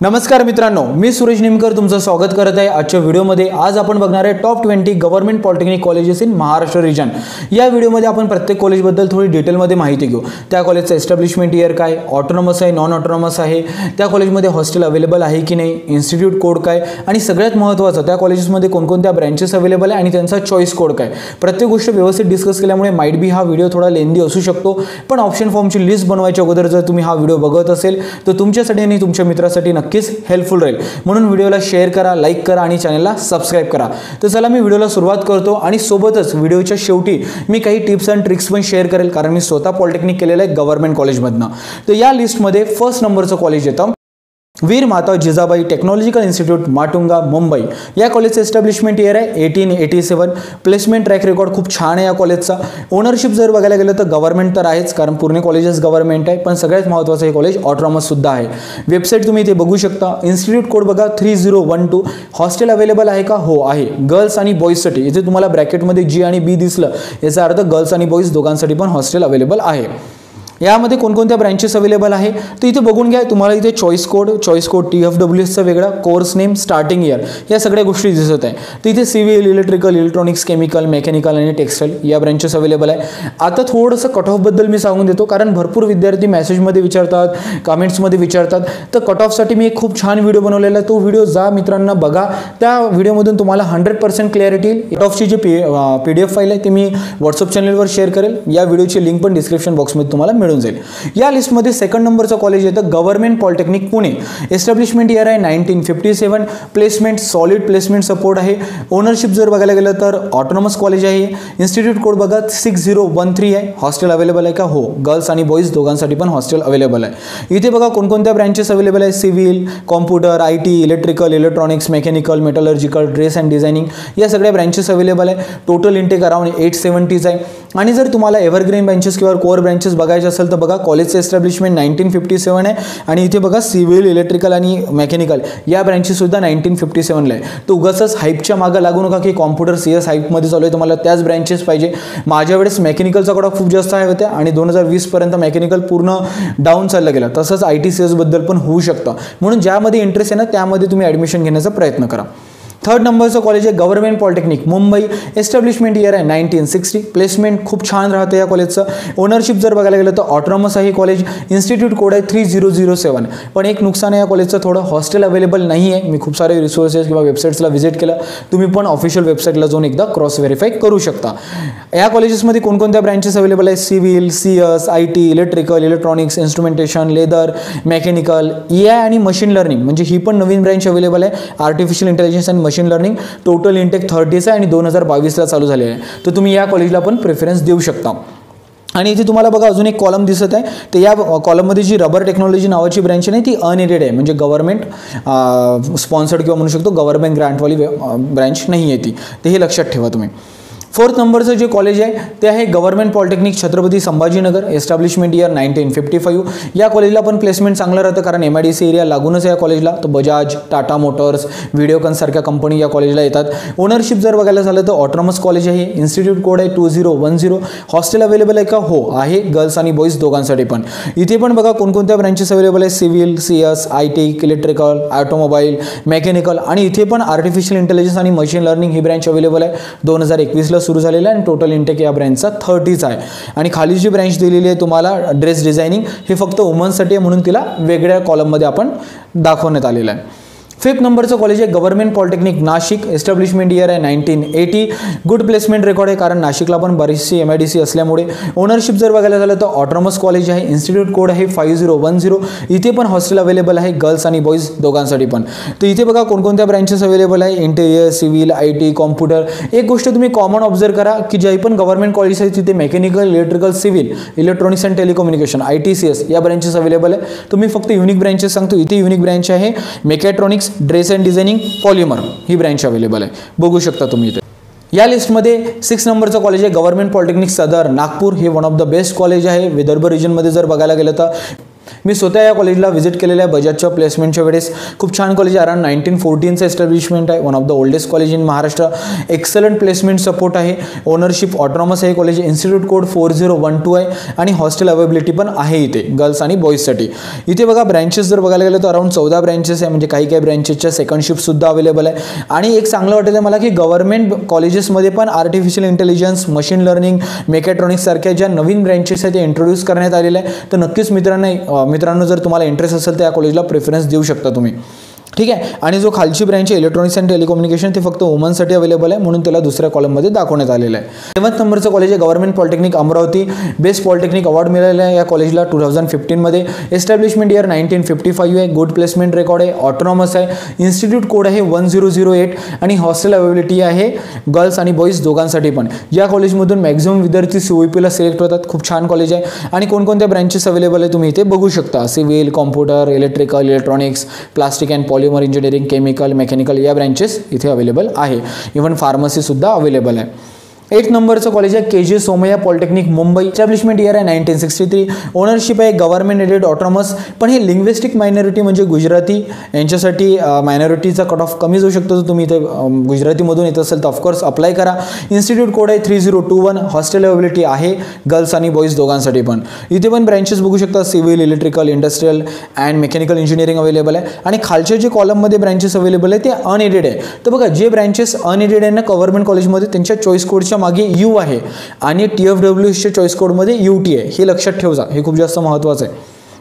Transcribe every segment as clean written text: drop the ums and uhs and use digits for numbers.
नमस्कार मित्रांनो, मी सुरेश निमकर तुमचं स्वागत करत आहे आजच्या व्हिडिओमध्ये। आज आपण बघणार आहे top 20 government polytechnic colleges in Maharashtra region. या व्हिडिओमध्ये आपण प्रत्येक कॉलेजबद्दल थोडी डिटेलमध्ये माहिती घेऊ। त्या कॉलेजचं एस्टॅब्लिशमेंट इयर काय, ऑटोनॉमस आहे, नॉन ऑटोनॉमस आहे, त्या कॉलेजमध्ये हॉस्टेल अवेलेबल आहे की नाही, इन्स्टिट्यूट कोड काय, आणि सगळ्यात महत्त्वाचं त्या कॉलेजेसमध्ये कोणकोणत्या ब्रँचेस अवेलेबल आहे आणि त्यांचा चॉईस कोड काय। प्रत्येक गोष्ट व्यवस्थित डिस्कस केल्यामुळे माइट बी हा व्हिडिओ थोडा लेंदी असू शकतो, पण ऑप्शन फॉर्मची लिस्ट बनवायच्या अगोदर जर तुम्ही हा व्हिडिओ बघत असेल तर तुमच्यासाठी आणि तुमच्या मित्रासाठी नक्कीच हेल्पफुल राहील। म्हणून व्हिडिओला शेअर करा, लाईक करा आणि चॅनलला सबस्क्राइब करा। तर चला मी व्हिडिओला सुरुवात करतो आणि सोबतच व्हिडिओच्या शेवटी मी काही टिप्स अँड ट्रिक्स पण शेअर करेल, कारण मी स्वतः पॉलिटेक्निक केलेलं आहे गव्हर्नमेंट कॉलेजमधनं। तर या लिस्टमध्ये फर्स्ट नंबरचं कॉलेज येतं वीर माता जिजाबाई टेक्नॉलॉजिकल इन्स्टिट्यूट माटुंगा मुंबई। या कॉलेजचं एस्टॅब्लिशमेंट इयर आहे 1887। प्लेसमेंट ट्रॅक रेकॉर्ड खूप छान आहे या कॉलेजचा। ओनरशिप जर बघायला गेलं तर गव्हर्नमेंट तर आहेच, कारण पूर्ण कॉलेजेस गव्हर्नमेंट आहे, पण सगळ्यात महत्त्वाचं हे कॉलेज ऑटोनॉमस सुद्धा आहे। वेबसाईट तुम्ही इथे बघू शकता। इन्स्टिट्यूट कोड बघा 3012। हॉस्टेल अवेलेबल आहे का? हो आहे, गर्ल्स आणि बॉईजसाठी। इथे तुम्हाला ब्रॅकेटमध्ये जी आणि बी दिसलं याचा अर्थ गर्ल्स आणि बॉईज दोघांसाठी पण हॉस्टेल अवेलेबल आहे। यामध्ये कोणकोणत्या ब्रँचेस अवेलेबल आहे तर इथे बघून घ्या। तुम्हाला इथे चॉईस कोड TFWSचा वेगळा, कोर्स नेम, स्टार्टिंग इयर या सगळ्या गोष्टी दिसत आहे। तर इथे civil, electrical, electronics, chemical, mechanical आणि टेक्सटाईल या ब्रँचेस अवेलेबल आहे। आता थोडंसं कट ऑफबद्दल मी सांगून देतो, कारण भरपूर विद्यार्थी मेसेजमध्ये विचारतात, कमेंट्समध्ये विचारतात। तर कट ऑफसाठी मी एक खूप छान व्हिडिओ बनवलेला आहे, तो व्हिडिओ जा मित्रांना बघा। त्या व्हिडिओमधून तुम्हाला 100% क्लॅरिटी येईल। कट ऑफची जी PDF फाईल आहे ती मी व्हॉट्सअप चॅनलवर शेअर करेल। या व्हिडिओची लिंक पण डिस्क्रिप्शन बॉक्समध्ये तुम्हाला मिळून जाईल। या लिस्टमध्ये सेकंड नंबरचं कॉलेज येतं government polytechnic Pune. Establishment year आहे 1957। प्लेसमेंट सॉलिड प्लेसमेंट सपोर्ट आहे। ओनरशिप जर बघायला गेलं तर ऑटोनॉमस कॉलेज आहे। इन्स्टिट्यूट कोड बघा 6013 आहे। हॉस्टेल अवेलेबल आहे का? हो, गर्ल्स आणि बॉईज दोघांसाठी पण हॉस्टेल अवेलेबल आहे। इथे बघा कोणकोणत्या ब्रँचेस अवेलेबल आहे। Civil, computer, IT, electrical, electronics, mechanical, metallurgical, dress and designing या सगळ्या ब्रँचेस अवेलेबल आहे। टोटल इंटेक अराउंड 870 आहे। आणि जर तुम्हाला एव्हरग्रीन ब्रँचेस किंवा कोर ब्रँचेस बघायचे असेल तर बघा कॉलेजचं एस्टॅब्लिशमेंट 1957 आहे आणि इथे बघा सिव्हिल, इलेक्ट्रिकल आणि मेकॅनिकल या ब्रँचेस सुद्धा 1957 आहे। तो उगाचच हाईपच्या मागे लागू नका की कॉम्प्युटर CS हाईपमध्ये चालू आहे, तुम्हाला त्याच ब्रँचेस पाहिजे। माझ्या वेळेस मेकॅनिकलचा कडा खूप जास्त आहे होते आणि 2020 पर्यंत मेकॅनिकल पूर्ण डाऊन चाललं गेलं। तसंच IT CS बद्दल पण होऊ शकतं, म्हणून ज्यामध्ये इंटरेस्ट आहे ना त्यामध्ये तुम्ही ॲडमिशन घेण्याचा प्रयत्न करा। थर्ड नंबरचं कॉलेज आहे government polytechnic Mumbai. Establishment year आहे 1960। प्लेसमेंट खूप छान राहतं या कॉलेजचं। ओनरशिप जर बघायला गेलं तर ऑटोनॉमस आहे कॉलेज। इन्स्टिट्यूट कोड आहे 3007। पण एक नुकसान आहे या कॉलेजचं, थोडं हॉस्टेल अवेलेबल नाही आहे। मी खूप सारे रिसोर्सेस किंवा वेबसाईट्सला व्हिजिट केलं, तुम्ही पण ऑफिशियल वेबसाईटला जाऊन एकदा क्रॉस व्हेरीफाय करू शकता। या कॉलेजेसमध्ये कोणकोणत्या ब्रँचेस अवेलेबल आहे? Civil, CS, IT, electrical, electronics, instrumentation, leather, mechanical, AI आणि मशीन लर्निंग, म्हणजे ही पण नवीन ब्रँच अवेलेबल आहे। आर्टिफिशियल इंटेलिजन्स आणि मशीन लर्निंग। टोटल इंटेक 30 आहे आणि 2022 चालू झालेलं आहे। तर तुम्ही या कॉलेजला पण प्रेफरन्स देऊ शकता। आणि इथे तुम्हाला बघा अजून एक कॉलम दिसत आहे, तर या कॉलममध्ये जी रबर टेक्नॉलॉजी नावाची ब्रँच आहे ती अनएडेड आहे, म्हणजे गव्हर्नमेंट स्पॉन्सर्ड किंवा म्हणू शकतो गव्हर्नमेंट ग्रँटवाली ब्रँच नाही आहे ती, तर हे लक्षात ठेवा तुम्ही। फोर्थ नंबरचं जे कॉलेज आहे ते आहे government polytechnic Chhatrapati Sambhajinagar. Establishment year 1955। या कॉलेजला पण प्लेसमेंट चांगलं राहतं, कारण MIDC एरिया लागूनच आहे या कॉलेजला। तर बजाज, टाटा मोटर्स, व्हिडिओकॉन सारख्या कंपनी या कॉलेजला येतात। ओनरशिप जर बघायला झालं तर ऑटोनॉमस कॉलेज आहे। इन्स्टिट्यूट कोड आहे 2010। हॉस्टेल अवेलेबल आहे का? हो आहे, गर्ल्स आणि बॉईज दोघांसाठी पण। इथे पण बघा कोणकोणत्या ब्रँचेस अवेलेबल आहे। Civil, CS, IT, electrical, automobile, mechanical आणि इथे पण आर्टिफिशियल इंटेलिजन्स आणि मशीन लर्निंग ही ब्रँच अवेलेबल आहे। 2021 सुरू झालेला आणि टोटल इंटेक या ब्रँचचा 30 आहे। आणि खाली जी ब्रँच दिलेली आहे तुम्हाला ड्रेस डिझायनिंग, हे फक्त वुमन्ससाठी आहे, म्हणून तिला वेगळ्या कॉलममध्ये आपण दाखवण्यात आलेलं आहे। फिफ्थ नंबरचं कॉलेज आहे government polytechnic Nashik. Establishment year आहे 1980। गुड प्लेसमेंट रेकॉर्ड आहे, कारण नाशिकला पण बरीचशी MIDC असल्यामुळे। ओनरशिप जर बघायला झालं तर ऑटोनॉमस कॉलेज आहे। इन्स्टिट्यूट कोड आहे 5010। इथे पण हॉस्टेल अवेलेबल आहे, गर्ल्स आणि बॉईज दोघांसाठी पण। तर इथे बघा कोणकोणत्या ब्रँचेस अवेलेबल आहे। Interior, civil, IT, computer. एक गोष्ट तुम्ही कॉमन ऑब्झर्व करा की जे पण गव्हर्नमेंट कॉलेज आहे तिथे mechanical, electrical, civil, electronics and telecommunication, IT, CS या ब्रँचेस अवेलेबल आहे। तुम्ही फक्त युनिक ब्रँचेस सांगतो, इथे युनिक ब्रँच आहे mechatronics, dress and designing, polymer he branch available आहे, बघू शकता तुम्ही इथे। या लिस्टमध्ये 6 नंबरचं कॉलेज आहे गव्हर्नमेंट पॉलिटेक्निक सदर नागपूर। हे one of the best college आहे विदर्भ रिजनमध्ये जर बघायला गेलं तर। मी स्वतः या कॉलेजला व्हिजिट केलेलं आहे बजाजच्या प्लेसमेंटच्या वेळेस. खूप छान कॉलेज आहे. अराउंड 1914चं एस्टॅब्लिशमेंट आहे. One of the oldest college in Maharashtra. Excellent placement support आहे. ओनरशिप ऑटोनॉमस आहे कॉलेज. इन्स्टिट्यूट कोड 4012 आहे आणि हॉस्टेल अवेलेबिलिटी पण आहे इथे गर्ल्स आणि बॉईजसाठी. इथे बघा ब्रँचेस जर बघायला गेलं तर अराउंड 14 ब्रँचेस आहे. म्हणजे काही ब्रँचेसच्या सेकंड शिफ्टसुद्धा अवेलेबल आहे. आणि एक चांगलं वाटतं आहे मला की गव्हर्नमेंट कॉलेजेसमध्ये पण artificial intelligence, machine learning, mechatronics सारख्या ज्या नवीन ब्रँचेस आहेत ते इंट्रोड्यूस करण्यात आलेले आहे. तर नक्कीच मित्रांनो जर तुम्हाला इंटरेस्ट असेल तर या कॉलेजला प्रेफरन्स देऊ शकता तुम्ही. ठीक आहे. आणि जो खालची ब्रँच आहे इलेक्ट्रॉनिक्स अँड टेलिकम्युनिकेशन ते फक्त वुमन्ससाठी अवेलेबल आहे म्हणून त्याला दुसऱ्या कॉलममध्ये दाखवण्यात आलेलं आहे. 7th नंबरचं कॉलेज आहे government polytechnic Amravati. Best polytechnic award मिळालेला आहे या कॉलेजला 2015 मध्ये. एस्टॅब्लिशमेंट इयर 1955 आहे. गुड प्लेसमेंट रेकॉर्ड आहे. ऑटोनॉमस आहे. इन्स्टिट्यूट कोड आहे 1008 आणि हॉस्टेल अवेलेबिलिटी आहे गर्ल्स आणि बॉईज दोघांसाठी पण. या कॉलेजमधून मॅक्झिमम विद्यार्थी COEPला सिलेक्ट होतात. खूप छान कॉलेज आहे. आणि कोणकोणत्या ब्रँचेस अवेलेबल आहे तुम्ही इथे बघू शकता. Civil, computer, electrical, electronics, plastic and polymer engineering, chemical, mechanical या ब्रँचेस इथे अवेलेबल आहे. इव्हन फार्मसीसुद्धा अवेलेबल आहे. 8th नंबरचं कॉलेज आहे KJ Somaiya polytechnic Mumbai. Establishment year आहे 1963. ओनरशिप आहे गव्हर्नमेंट एडेड ऑटोनॉमस. पण हे लिंग्विस्टिक मायनॉरिटी म्हणजे गुजराती यांच्यासाठी मायनॉरिटीचा कट ऑफ कमी जाऊ शकतो. तुम्ही इथे गुजरातीमधून येत असेल तर ऑफकोर्स अप्लाय करा. इन्स्टिट्यूट कोड आहे 3021. हॉस्टेल अवेलेबिलिटी आहे गर्ल्स आणि बॉईज दोघांसाठी पण. इथे पण ब्रँचेस बघू शकता. Civil, electrical, industrial and mechanical engineering available आहे. आणि खालच्या जे कॉलममध्ये ब्रँचेस अवेलेबल आहे ते अनएडेड आहे. तर बघा जे ब्रँचेस अनएडेड आहे ना गव्हर्नमेंट कॉलेजमध्ये त्यांच्या चॉईस कोडच्या मागे U आहे आणि TFWSच्या चॉईस कोडमध्ये UT आहे. हे लक्षात ठेवा. हे खूप जास्त महत्त्वाचं आहे.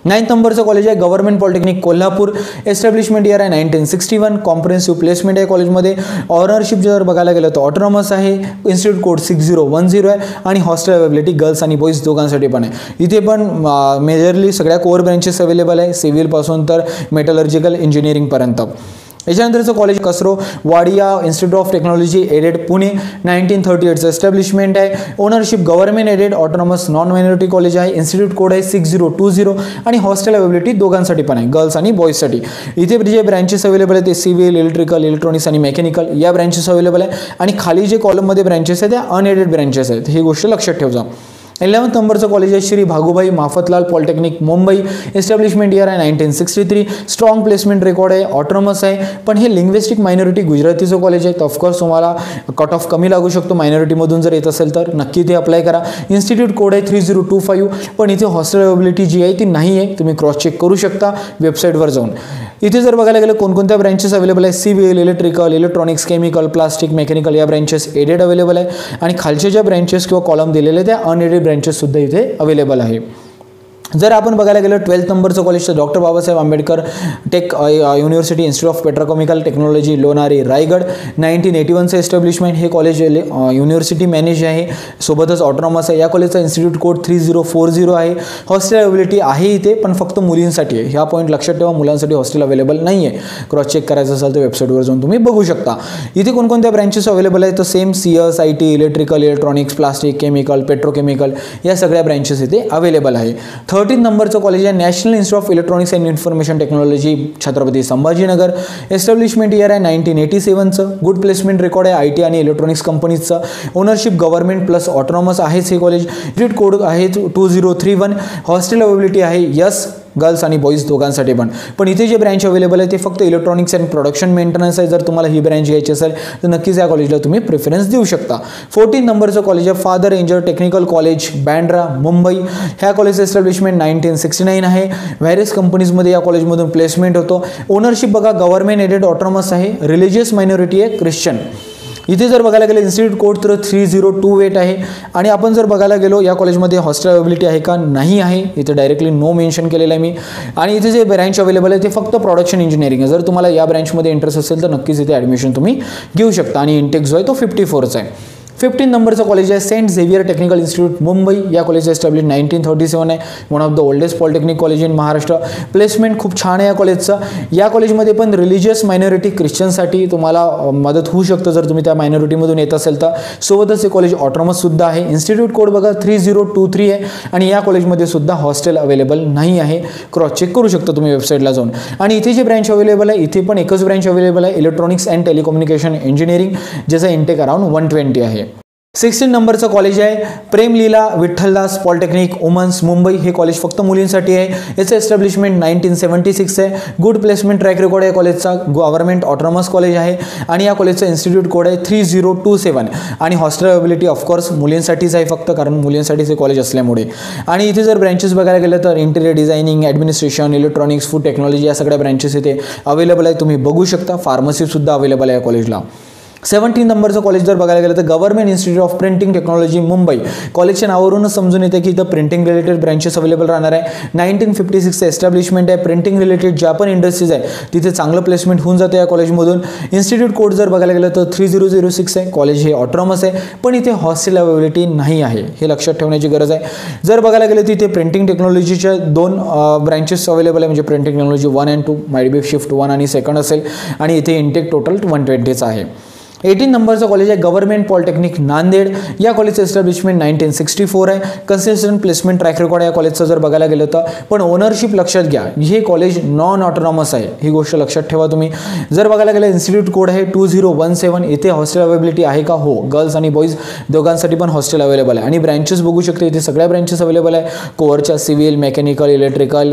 9th नंबरचं कॉलेज आहे government polytechnic Kolhapur. Establishment year आहे 1961. कॉम्प्रिहेन्सिव्ह प्लेसमेंट आहे कॉलेजमध्ये. ऑनरशिप जर बघायला गेलं तर ऑटोनॉमस आहे. इन्स्टिट्यूट कोड 6010 आहे आणि हॉस्टेल अवेलेबिलिटी गर्ल्स आणि बॉईज दोघांसाठी पण आहे. इथे पण मेजरली सगळ्या कोर ब्रँचेस अवेलेबल आहे सिव्हिलपासून तर मेटलर्जिकल इंजिनिअरिंगपर्यंत. याच्यानंतरचं college Cusrow Wadia institute of technology aided Pune. 1938चं एस्टॅब्लिशमेंट आहे. Ownership government aided autonomous non minority college आहे. इन्स्टिट्यूट कोड आहे 6020 आणि हॉस्टेल अवेलेबिलिटी दोघांसाठी पण आहे गर्ल्स आणि बॉईजसाठी. इथे जे ब्रँचेस अवेलेबल आहेत ते सिव्हिल, इलेक्ट्रिकल, इलेक्ट्रॉनिक्स आणि मेकॅनिकल या ब्रँचेस अवेलेबल आहे. आणि खाली जे कॉलममध्ये ब्रँचेस आहेत त्या अनएडेड ब्रँचेस आहेत. ही गोष्ट लक्षात ठेवा. 11th नंबरचं कॉलेज आहे Shri Bhagubhai Mafatlal polytechnic Mumbai. Establishment year आहे 1963. स्ट्रॉंग प्लेसमेंट रेकॉर्ड आहे. ऑटोनॉमस आहे. पण हे लिंग्विस्टिक मायनॉरिटी गुजरातीचं कॉलेज आहे. तर ऑफकोर्स तुम्हाला कट ऑफ कमी लागू शकतो मायनॉरिटीमधून जर येत असेल तर नक्की ते अप्लाय करा. इन्स्टिट्यूट कोड आहे 3025. पण इथे हॉस्टेल अवेलेबिलिटी जी आहे ती नाही आहे. तुम्ही क्रॉस चेक करू शकता वेबसाईटवर जाऊन. इथे जर बघायला गेलं कोणकोणत्या ब्रँचेस अवेलेबल आहे civil, electrical, electronics, chemical, plastic, mechanical या ब्रँचेस एडेड अवेलेबल आहे. आणि खालच्या ज्या ब्रँचेस किंवा कॉलम दिलेले त्या अनएडेड ब्रँचेस सुद्धा इथे अवेलेबल आहे. जर आपण बघायला गेलं 12th नंबरचं college doctor Babasaheb Ambedkar tech university institute of petrochemical technology Lonere Raigad. 1981चं एस्टॅब्लिशमेंट. हे कॉलेज युनिव्हर्सिटी मॅनेज आहे. सोबतच ऑटोनॉमस आहे. या कॉलेजचा इन्स्टिट्यूट कोड 3040 आहे. हॉस्टेल अवेलेबिलिटी आहे इथे पण फक्त मुलींसाठी आहे. ह्या पॉईंट लक्षात ठेवा. मुलांसाठी हॉस्टेल अवेलेबल नाही आहे. क्रॉस चेक करायचं असेल तर वेबसाईटवर जाऊन तुम्ही बघू शकता. इथे कोणकोणत्या ब्रँचेस अवेलेबल आहेत तर same CS, IT, electrical, electronics, plastic, chemical, petrochemical या सगळ्या ब्रँचेस इथे अवेलेबल आहे. 13th नंबरचं कॉलेज आहे national institute of electronics and information technology Chhatrapati Sambhajinagar. Establishment year आहे 1987चं. गुड प्लेसमेंट रेकॉर्ड आहे IT आणि इलेक्ट्रॉनिक्स कंपनीजचं. ओनरशिप गव्हर्नमेंट प्लस ऑटोनॉमस आहेच हे कॉलेज. इन्स्टिट्यूट कोड आहे 2031. हॉस्टेल अवेलेबिलिटी आहे यस गर्ल्स आणि बॉईज दोघांसाठी पण इथे जे ब्रँच अवेलेबल आहे ते फक्त इलेक्ट्रॉनिक्स अँड प्रोडक्शन मेंटेनन्स आहे. जर तुम्हाला ही ब्रँच घ्यायची असेल तर नक्कीच या कॉलेजला तुम्ही प्रेफरन्स देऊ शकता. 14 नंबरचं कॉलेज आहे father angel technical college Bandra Mumbai. ह्या कॉलेजचं एस्टॅब्लिशमेंट 1969 आहे. व्हॅरियस कंपनीजमध्ये या कॉलेजमधून प्लेसमेंट होतो. ओनरशिप बघा गव्हर्नमेंट एडेड ऑटोनॉमस आहे. रिलिजियस मायनॉरिटी आहे ख्रिश्चन. इथे जर बघायला गेलं इन्स्टिट्यूट कोड तर 3028 आहे. आणि आपण जर बघायला गेलो या कॉलेजमध्ये हॉस्टेल अवेलेबिलिटी आहे का नाही आहे. इथे डायरेक्टली नो मेन्शन केलेलं आहे मी. आणि इथे जे ब्रँच अवेलेबल आहे ते फक्त प्रोडक्शन इंजिनिअरिंग आहे. जर तुम्हाला या ब्रँचमध्ये इंटरेस्ट असेल तर नक्कीच इथे ॲडमिशन तुम्ही घेऊ शकता. आणि इंटेक जो आहे तो 54चा आहे. 15 नंबरचं कॉलेज आहे Saint Xavier Technical Institute Mumbai. या कॉलेजचं एस्टॅब्लिश 1937 आहे. One of the oldest polytechnic college in Maharashtra. Placement खूप छान आहे या कॉलेजचं. या कॉलेजमध्ये पण रिलिजियस मायनॉरिटी ख्रिश्चनसाठी तुम्हाला मदत होऊ शकतं जर तुम्ही त्या मायनॉरिटीमधून येत असेल तर. सोबतच हे कॉलेज ऑटोनॉमससुद्धा आहे. इन्स्टिट्यूट कोड बघा 3023 आहे. आणि या कॉलेजमध्ये सुद्धा हॉस्टेल अवेलेबल नाही आहे. क्रॉस चेक करू शकता तुम्ही वेबसाईटला जाऊन. आणि इथे जे ब्रँच अवेलेबल आहे इथे पण एकच ब्रँच अवेलेबल आहे इलेक्ट्रॉनिक्स अँड टेलिकम्युनिकेशन इंजिनिअरिंग ज्याचा इंटेक अराउंड 120 आहे. 16 नंबरचं कॉलेज आहे प्रेम लीला विठ्ठलदास पॉलिटेक्निक वुमन्स मुंबई. हे कॉलेज फक्त मुलींसाठी आहे. याचं एस्टॅब्लिशमेंट 1976 आहे. गुड प्लेसमेंट ट्रॅक रेकॉर्ड आहे कॉलेजचा. गव्हर्नमेंट ऑटोनॉमस कॉलेज आहे आणि या कॉलेजचं इन्स्टिट्यूट कोड आहे 3027 आणि हॉस्टेल अवेलेबिलिटी ऑफकोर्स मुलींसाठीच आहे फक्त, कारण मुलींसाठीच हे कॉलेज असल्यामुळे. आणि इथे जर ब्रँचेस बघायला गेलं तर interior designing, administration, electronics, food technology या सगळ्या ब्रँचेस इथे अवेलेबल आहे. तुम्ही बघू शकता. फार्मसीसुद्धा अवेलेबल आहे या कॉलेजला. 17 नंबरचं कॉलेज जर बघायला गेलं तर government institute of printing technology Mumbai. कॉलेजच्या नावावरूनच समजून येते की इथं प्रिंटिंग रिलेटेड ब्रँचेस अवेलेबल राहणार आहे. 1956चं एस्टॅब्लिशमेंट आहे. प्रिंटिंग रिलेटेड ज्या पण इंडस्ट्रीज आहे तिथे चांगलं प्लेसमेंट होऊन जातं या कॉलेजमधून. इन्स्टिट्यूट कोड जर बघायला गेलं तर 3006 आहे. कॉलेज हे ऑटोनॉमस आहे पण इथे हॉस्टेल अवेलेबिलिटी नाही आहे, हे लक्षात ठेवण्याची गरज आहे. जर बघायला गेलं तर इथे प्रिंटिंग टेक्नॉलॉजीच्या 2 ब्रँचेस अवेलेबल आहे, म्हणजे printing technology 1 and 2 might be shift 1 आणि सेकंड असेल आणि इथे इंटेक टोटल 120चं आहे. 18 नंबरचं कॉलेज आहे गव्हर्नमेंट पॉलिटेक्निक नांदेड. या कॉलेजचं एस्टॅब्लिशमेंट 1964 आहे. कन्सिस्टंट प्लेसमेंट ट्रॅक रेकॉर्ड आहे कॉलेजचं जर बघायला गेलं तर. पण ओनरशिप लक्षात घ्या, हे कॉलेज नॉन ऑटोनॉमस आहे, ही गोष्ट लक्षात ठेवा तुम्ही. जर बघायला गेलं इन्स्टिट्यूट कोड आहे 2017. इथे हॉस्टेल अवेलेबिलिटी आहे का? हो, गर्ल्स आणि बॉईज दोघांसाठी पण हॉस्टेल अवेलेबल आहे. आणि ब्रँचेस बघू शकते इथे सगळ्या ब्रँचेस अवेलेबल आहे. कोअरच्या सिव्हिल, मेकॅनिकल, इलेक्ट्रिकल,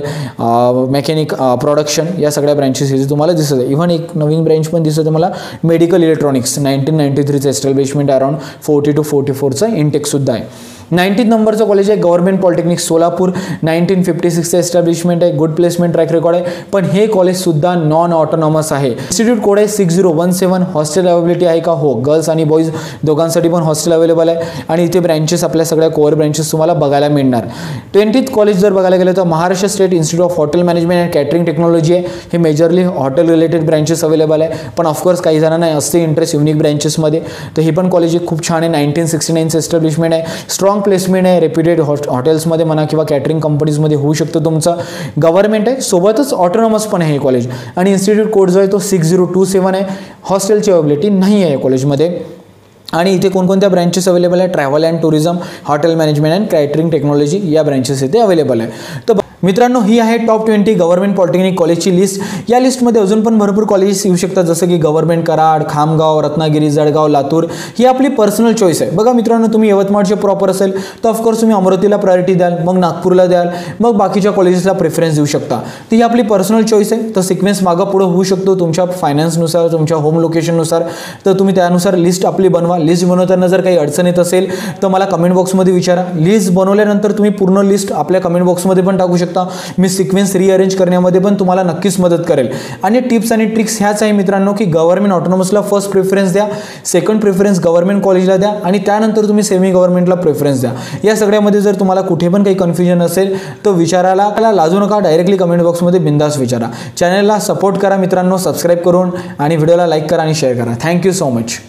प्रोडक्शन या सगळ्या ब्रँचेस इथे तुम्हाला दिसत आहे. इव्हन एक नवीन ब्रँच पण दिसत आहे मला, मेडिकल इलेक्ट्रॉनिक्स. 1993चं एस्टॅब्लिशमेंट अराउंड 40 to 44चं इंटेकसुद्धा आहे. 19 नंबरचं कॉलेज आहे गव्हर्नमेंट पॉलिटेक्निक सोलापूर. 1956चं एस्टॅब्लिशमेंट आहे. गुड प्लेसमेंट ट्रॅक रेकॉर्ड आहे पण हे कॉलेजसुद्धा नॉन ऑटोनॉमस आहे. इन्स्टिट्यूट कोड आहे 6017. हॉस्टेल अवेलेबिलिटी आहे का? हो, गर्ल्स आणि बॉईज दोघांसाठी पण हॉस्टेल अवेलेबल आहे. आणि इथे ब्रँचेस आपल्या सगळ्या कोअर ब्रँचेस तुम्हाला बघायला मिळणार. 20th कॉलेज जर बघायला गेलं तर Maharashtra state institute of hotel management and catering technology आहे. हे majorly hotel related branches available आहे पण ऑफकोर्स काही जणांना असते इंटरेस्ट युनिक ब्रँचेसमध्ये, तर हे पण कॉलेज खूप छान आहे. 1969चं एस्टॅब्लिशमेंट आहे. स्ट्रॉंग प्लेसमेंट आहे. रेप्युटेड हॉटेल्समध्ये म्हणा किंवा कॅटरिंग कंपनीजमध्ये होऊ शकतं तुमचं. गव्हर्नमेंट आहे सोबतच ऑटोनॉमस पण आहे हे कॉलेज. आणि इन्स्टिट्यूट कोड जो आहे तो 6027 आहे. हॉस्टेलची अवेलेबिलिटी नाही आहे कॉलेजमध्ये. आणि इथे कोणकोणत्या ब्रँचेस अवेलेबल आहे? Travel and tourism, hotel management and catering technology या ब्रँचेस इथे अवेलेबल आहे. तर मित्रांनो, ही आहे टॉप 20 गव्हर्नमेंट पॉलिटेक्निक कॉलेजची लिस्ट. या लिस्टमध्ये अजून पण भरपूर कॉलेजेस येऊ शकतात, जसं की गव्हर्नमेंट कराड, खामगाव, रत्नागिरी, जळगाव, लातूर. ही आपली पर्सनल चॉईस आहे. बघा मित्रांनो, तुम्ही यवतमाळचे प्रॉपर असेल तर ऑफकोर्स तुम्ही अमरावतीला प्रायोरिटी द्याल, मग नागपूरला द्याल, मग बाकीच्या कॉलेजेसला प्रेफरन्स देऊ शकता. ती आपली पर्सनल चॉईस आहे. तर सिक्वेन्स मागं पुढं होऊ शकतो तुमच्या फायनान्सनुसार, तुमच्या होम लोकेशननुसार. तर तुम्ही त्यानुसार लिस्ट आपली बनवा. लिस्ट बनवताना जर काही अडचण येत असेल तर मला कमेंट बॉक्समध्ये विचारा. लिस्ट बनवल्यानंतर तुम्ही पूर्ण लिस्ट आपल्या कमेंट बॉक्समध्ये पण टाकू शकता. मी सिक्वेन्स रिअरेंज करण्यामध्ये पण तुम्हाला नक्कीच मदत करेल. आणि टिप्स आणि ट्रिक्स ह्याच आहे मित्रांनो, की गव्हर्नमेंट ऑटोनॉमसला फर्स्ट प्रेफरन्स द्या, सेकंड प्रेफरन्स गव्हर्नमेंट कॉलेजला द्या आणि त्यानंतर तुम्ही सेमी गव्हर्नमेंटला प्रेफरन्स द्या. या सगळ्यामध्ये जर तुम्हाला कुठे पण काही कन्फ्युजन असेल तर विचारायला लाजू नका, डायरेक्टली कमेंट बॉक्समध्ये बिंदास विचारा. चॅनलला सपोर्ट करा मित्रांनो, सबस्क्राईब करून आणि व्हिडिओला लाईक करा आणि शेअर करा. Thank you so much.